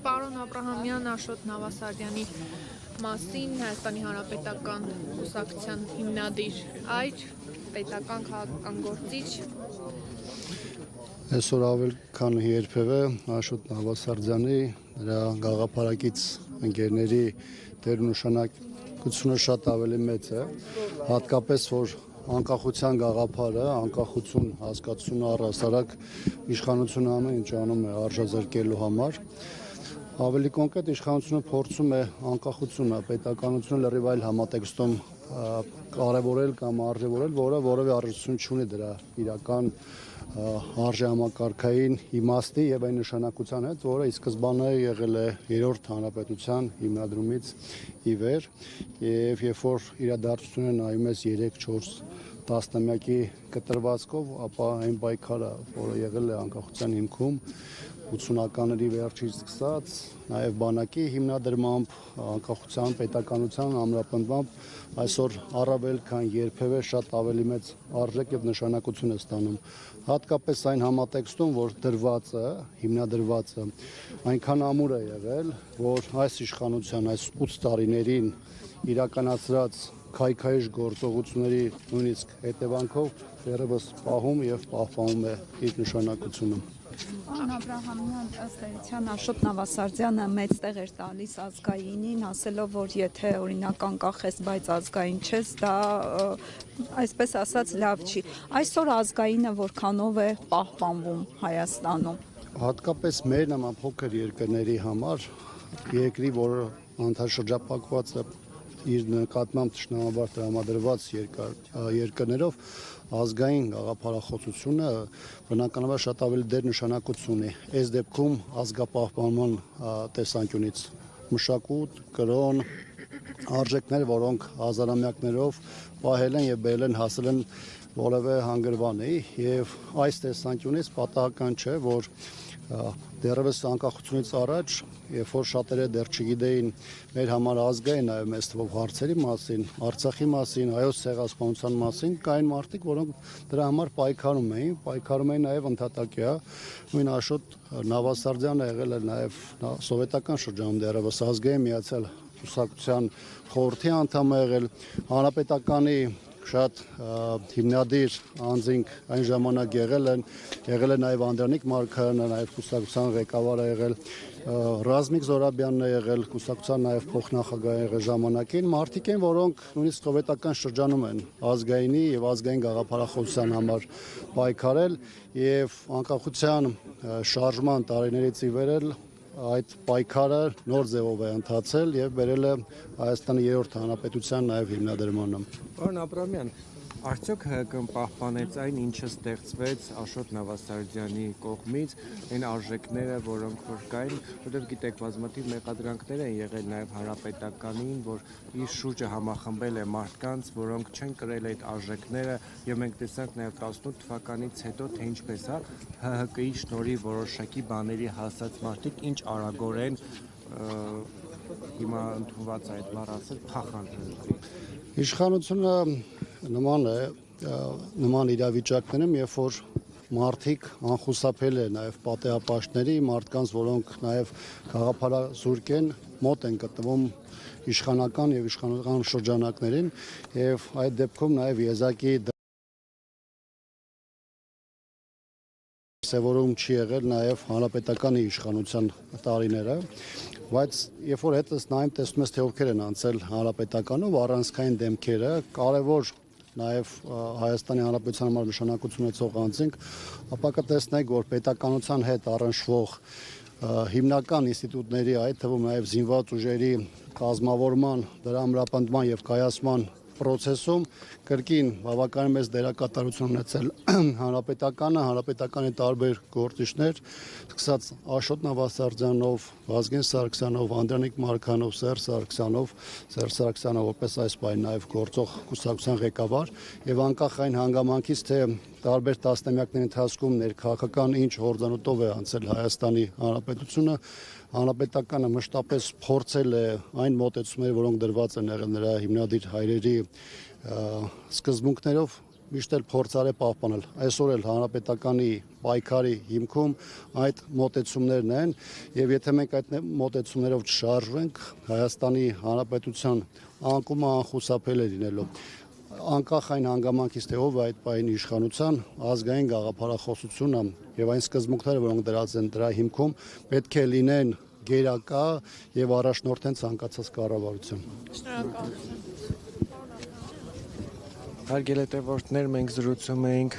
Պարոն Աբրահամյան, Աշոտ Նավասարդյանի մասին Հայաստանի Հանրապետական կուսակցության հիմնադիր այր, պետական քաղաքական գործիչ։ Այսօր ավել քան երբևէ Աշոտ Նավասարդյանի նրա գաղափարակից ընկերների դերնշանակությունը շատ ավելի մեծ է, հատկապես որ անկախության գաղափարը, անկախություն հասկացությունը առհասարակ իշխանությունը ամեն ինչ անում է արժազրկելու համար։ Ավելի կոնկրետ իշխանությունը փորձում է անկախությունը, պետականությունը լրիվ այլ համատեքստում կարևորել կամ արժևորել, որը որևէ առնչություն չունի դրա իրական արժեհամակարգային իմաստի եւ այն նշանակության հետ, որը ի սկզբանե եղել է երրորդ հանրապետության հիմնադրումից ի վեր, եւ երբ որ իրադարձությունը նայում ես 3-4 տասնամյակի կտրվածքով, ապա այն պայքարը, որը եղել է անկախության հիմքում 80-ականների վերջից սկսած, նաև բանակի հիմնադրմամբ, անկախության, պետականության ամրապնդմամբ այսօր առավել քան երբևէ շատ ավելի մեծ արժեք եւ նշանակություն է ստանում։ Հատկապես այն համատեքստում, որ դրվածը, հիմնադրվածը այնքան ամուր է եղել, որ այս իշխանության այս 8 տարիներին իրականացրած քայքայիչ գործողությունների նույնիսկ հետևանքով դեռևս պահում եւ պահպանում է իր նշանակությունը։ Պարոն Աբրահամյան, ըստ էության Աշոտ Նավասարդյանը մեծ տեղ էր տալիս ազգայինին, ասելով, որ եթե օրինակ անկախ ես, բայց ազգային չես, դա այսպես ասած լավ չի։ Այսօր ազգայինը որքանով է պահպանվում Հայաստանում։ Հատկապես մեր նման փոքր երկրների համար, երկրի, որը անդրաշրջապակված է իր նկատմամբ թշնամաբար տրամադրված երկրներով, ազգային գաղափարախոսությունը բնականաբար շատ ավելի դեր նշանակություն ունի։ Այս դեպքում ազգապահպանման տեսանկյունից մշակույթ, կրոն, արժեքներ, որոնք հազարամյակներով պահել են եւ բերել են հասել են որևէ հանգրվանի, եւ այս տեսանկյունից պատահական չէ, որ դեռևս անկախությունից առաջ, երբ որ շատերը դեռ չգիտեին մեր համար ազգային նաև մեծ թվով հարցերի մասին, Արցախի մասին, հայոց ցեղասպանության մասին, կային մարդիկ, որոնք դրա համար պայքարում էին նաև ընդհատակյա։ Նույն Աշոտ Նավասարդյանը եղել է նաև սովետական շրջանում դեռևս ազգային միացյալ կուսակցության խորհրդի անդամ է եղել, հանրապետականի շատ հիմնադիր անձինք այն ժամանակ եղել է նաև Անդրանիկ Մարգարյանը, նաև կուսակցության ղեկավար է եղել, Ռազմիկ Զորաբյանն է եղել, կուսակցության նաև փոխնախագահ է եղել ժամանակին, մարդիկ են, որոնք նույնիսկ սովետական շրջանում են ազգայինի եւ ազգային գաղափարախոսության համար պայքարել եւ անկախության շարժման տարիներից ի վեր այդ պայքարը նոր ձևով է ընթացել եւ բերել է Հայաստանի երրորդ հանրապետության նաեւ հիմնադրմանը։ Պարոն Աբրահամյան, արդյոք ՀԿ-ն պահպանեց այն, ինչը ստեղծվեց Աշոտ Նավասարդյանի կողմից, այն արժեքները, որոնք որ կային, որտեղ գիտեք, բազմաթիվ մեղադրանքներ են եղել նաեւ հանրապետականին, որ իր շուրջը համախմբել է մարդկանց, որոնք չեն կրել այդ արժեքները, եւ մենք տեսանք նաեւ 18 թվականից հետո, թե ինչպես է ՀՀԿ-ի շնորհիվ որոշակի բաների հասած մարդիկ ինչ արագորեն հիմա ընդունված է այդ բառը ասել փախան։ Իշխանությունը նման իրավիճակներում, երբ որ մարդիկ անխուսափել է նաև պատեհապաշտների, մարդկանց, որոնք նաև գաղափարազուրկ են, մոտ են գտնվում իշխանական եւ իշխանական շրջանակներին, եւ այդ դեպքում նաև եզակի դրսևորում չի եղել նաև հանրապետականի իշխանության տարիները, բայց երբ որ հետս նայում տեսնում ես, թե ովքեր են անցել հանրապետականով, առանցքային դեմքերը, կարևոր նաև Հայաստանի Հանրապետության համար նշանակություն ունեցող անձինք, ապա կտեսնեք, որ պետականության հետ առնչվող հիմնական ինստիտուտների, այդ թվում նաև զինված ուժերի կազմավորման, դրա ամրապնդման եւ կայացման process-ում կրկին բավականին մեծ դերակատարություն ունեցել հանրապետականի տարբեր գործիչներ, սկսած Աշոտ Նավասարդյանով, Վազգեն Սարգսյանով, Անդրանիկ Մարգարյանով, Սերժ Սարգսյանով, որպես այս պահին նաև գործող կուսակցության ղեկավար, եւ անկախ այն հանգամանքից, թե տարբեր տասնամյակների ընթացքում ներքաղաքական ինչ հորձանուտով է անցել Հայաստանի Հանրապետությունը, Հանրապետականը մշտապես փորձել է այն մոտեցումները, որոնք դրված են եղել նրա հիմնադիր հայրերի սկզբունքներով միշտ էլ փորձարե պահպանել։ Այսօր էլ հանրապետականի պայքարի հիմքում այդ մոտեցումներն են, եւ եթե մենք այդ մոտեցումներով չշարժվենք, Հայաստանի Հանրապետության անկումը անխուսափելի լինելով։ Անկախ այն հանգամանքից, թե ով է այդ պահին իշխանության, ազգային գաղափարախոսությունը եւ այն սկզբունքները, որոնք դրած են դրա հիմքում, պետք է լինեն գերակա եւ առաջնորդեն ցանկացած կառավարություն։ Շնորհակալություն։ Հարգելի հետևորդներ, մենք զրուցում էինք